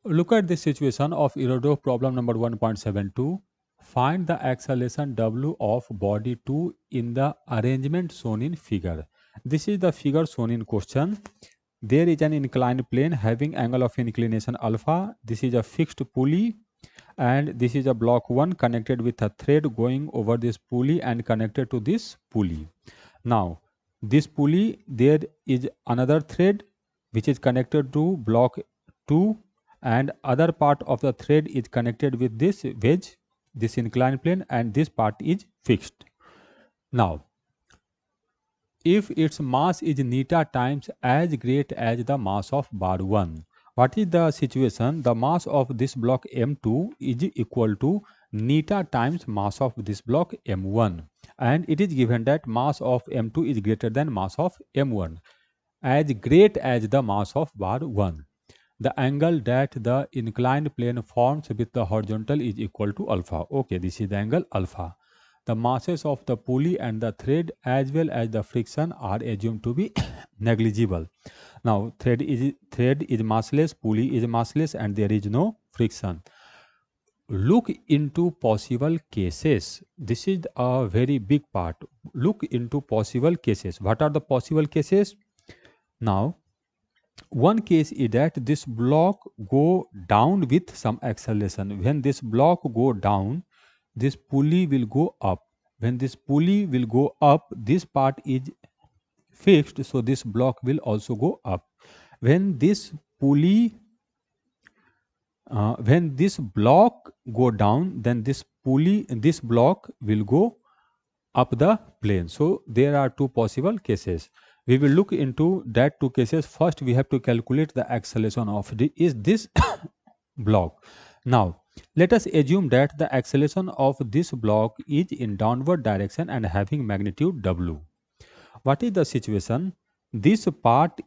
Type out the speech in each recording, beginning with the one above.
Look at this situation of Irodov problem number 1.72. Find the acceleration W of body 2 in the arrangement shown in figure. This is the figure shown in question. There is an inclined plane having angle of inclination alpha. This is a fixed pulley, and this is a block 1 connected with a thread going over this pulley and connected to this pulley. Now, this pulley, there is another thread which is connected to block 2, and other part of the thread is connected with this wedge, this inclined plane, and this part is fixed. Now, if its mass is neta times as great as the mass of bar 1, what is the situation? The mass of this block M2 is equal to neta times mass of this block M1, and it is given that mass of M2 is greater than mass of M1, as great as the mass of bar 1. The angle that the inclined plane forms with the horizontal is equal to alpha. Okay, this is the angle alpha. The masses of the pulley and the thread as well as the friction are assumed to be negligible. Now, thread is massless, pulley is massless, and there is no friction. Look into possible cases. This is a very big part. Look into possible cases. What are the possible cases? Now, one case is that this block go down with some acceleration. When this block go down, this pulley will go up. When this pulley will go up, this part is fixed, so this block will also go up. When this pulley when this block go down, then this block will go up the plane. So there are two possible cases. We will look into that two cases. First, we have to calculate the acceleration of this block. Now, let us assume that the acceleration of this block is in downward direction and having magnitude W. What is the situation? This part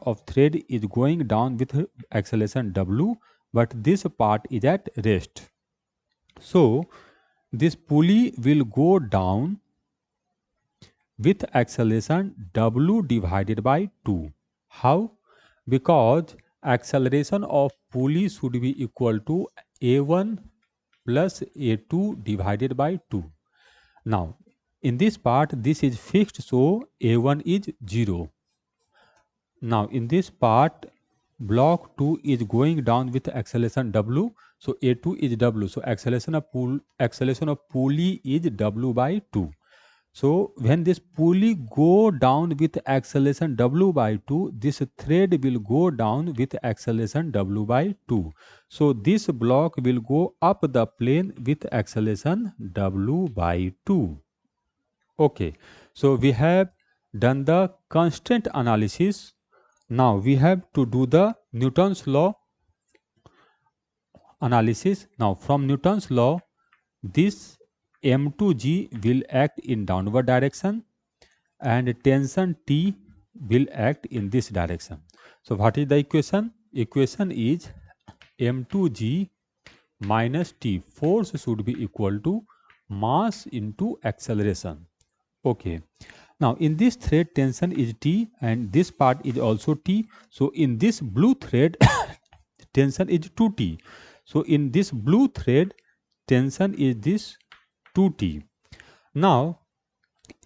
of thread is going down with acceleration W, but this part is at rest. So, this pulley will go down with acceleration W divided by 2. How? Because acceleration of pulley should be equal to A1 plus A2 divided by 2. Now, in this part, this is fixed, so A1 is 0. Now, in this part, block 2 is going down with acceleration W, so A2 is W. So, acceleration of pulley is W by 2. So, when this pulley go down with acceleration W by 2, this thread will go down with acceleration W by 2. So, this block will go up the plane with acceleration W by 2. Okay, so we have done the constant analysis. Now, we have to do the Newton's law analysis. Now, from Newton's law, this M2G will act in downward direction and tension T will act in this direction. So, what is the equation? Equation is M2G minus T. Force should be equal to mass into acceleration. Okay. Now, in this thread, tension is T and this part is also T. So, in this blue thread, tension is 2T. So, in this blue thread, tension is this 2T. Now,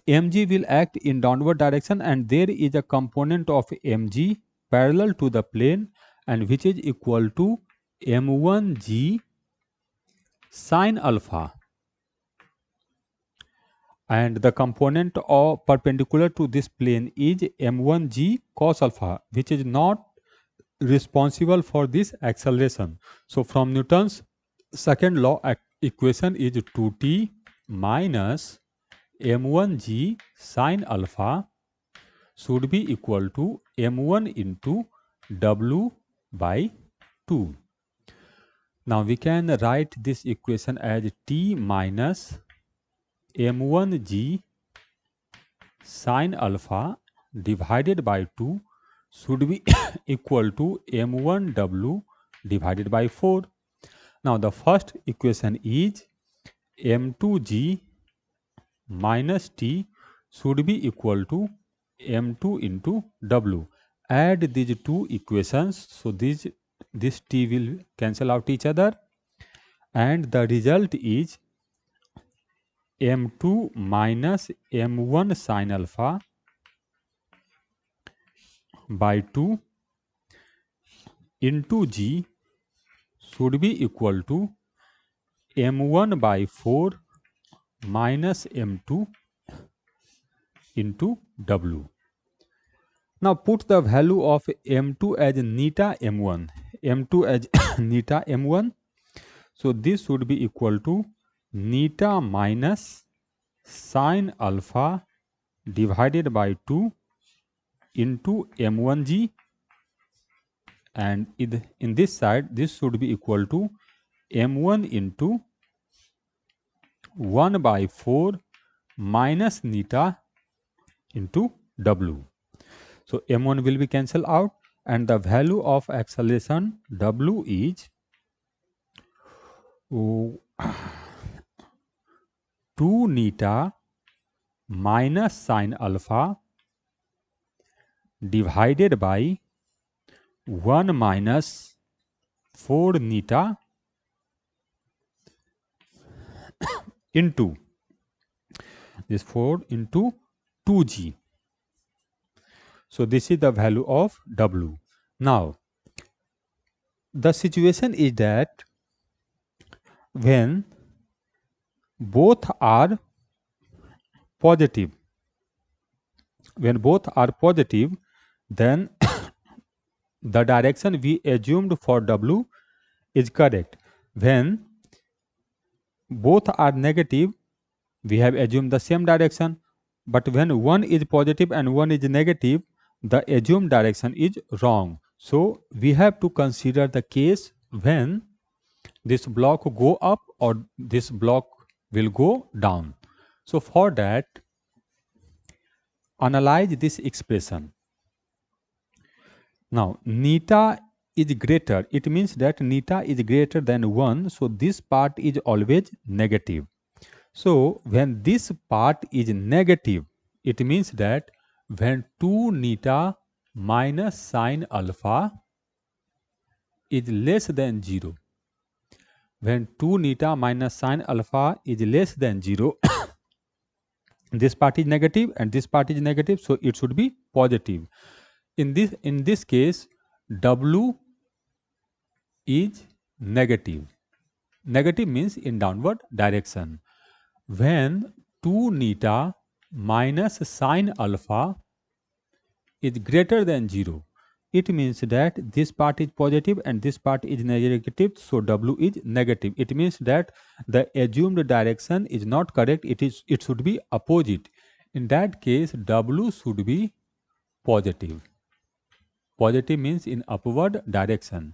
mg will act in downward direction and there is a component of mg parallel to the plane and which is equal to m1g sine alpha, and the component of perpendicular to this plane is m1g cos alpha, which is not responsible for this acceleration. So, from Newton's second law, equation is 2t minus m1g sine alpha should be equal to m1 into w by 2. Now, we can write this equation as t minus m1g sine alpha divided by 2 should be equal to m1w divided by 4. Now, the first equation is m2g minus t should be equal to m2 into w, add these two equations. So this t will cancel out each other, and the result is m2 minus m1 sine alpha by 2 into g should be equal to m1 by 4 minus m2 into w. Now put the value of m2 as neta m1, m2 as neta m1. So this should be equal to neta minus sine alpha divided by 2 into m1g, and in this side this should be equal to m1 into 1 by 4 minus neta into w. So m1 will be cancelled out, and the value of acceleration w is 2 neta minus sine alpha divided by 1 minus 4 neta into this 4 into 2g. So this is the value of w. Now the situation is that when both are positive, then the direction we assumed for w is correct. When both are negative, we have assumed the same direction, but when one is positive and one is negative, the assumed direction is wrong. So we have to consider the case when this block go up or this block will go down. So for that, analyze this expression. Now neta is greater, it means that neta is greater than 1, so this part is always negative. So when this part is negative, it means that when 2 neta minus sine alpha is less than 0, when 2 neta minus sine alpha is less than 0, this part is negative and this part is negative, so it should be positive. In this case, w is negative. Negative means in downward direction. When 2 neta minus sine alpha is greater than 0, it means that this part is positive and this part is negative, so w is negative. It means that the assumed direction is not correct, it should be opposite. In that case, w should be positive. Positive means in upward direction.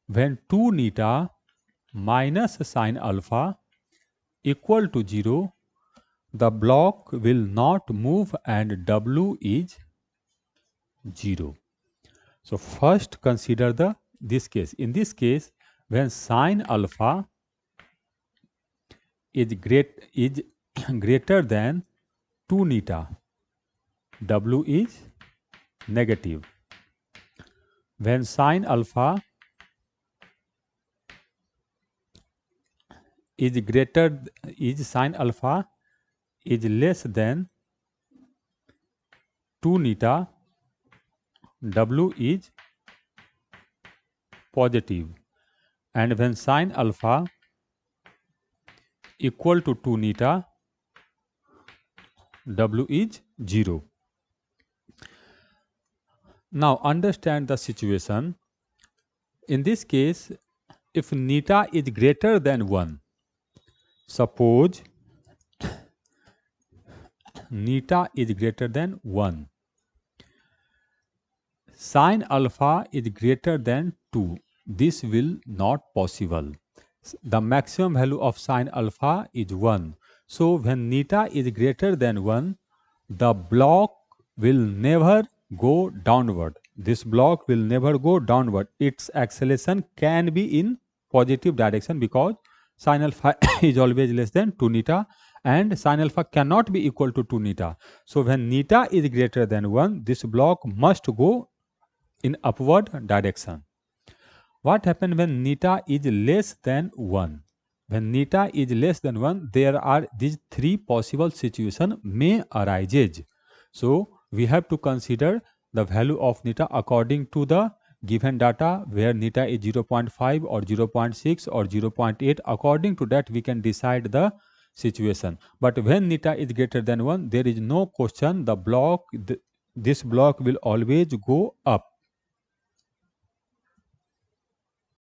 When 2 neta minus sine alpha equal to 0, the block will not move and w is 0. So first consider this case. In this case, when sine alpha is greater than 2 neta, w is negative. When sine alpha is less than 2 neta, w is positive, and when sine alpha equal to 2 neta, w is 0. Now understand the situation. In this case, if neta is greater than 1, suppose neta is greater than 1, sine alpha is greater than 2, this will not possible. The maximum value of sine alpha is 1. So when neta is greater than 1, the block will never go downward. This block will never go downward. Its acceleration can be in positive direction because sine alpha is always less than 2 neta and sine alpha cannot be equal to 2 neta. So when neta is greater than 1, this block must go in upward direction. What happens when neta is less than 1? When neta is less than 1, there are these three possible situations may arise. So we have to consider the value of neta according to the given data, where neta is 0.5 or 0.6 or 0.8. According to that, we can decide the situation. But when neta is greater than 1, there is no question. This block will always go up.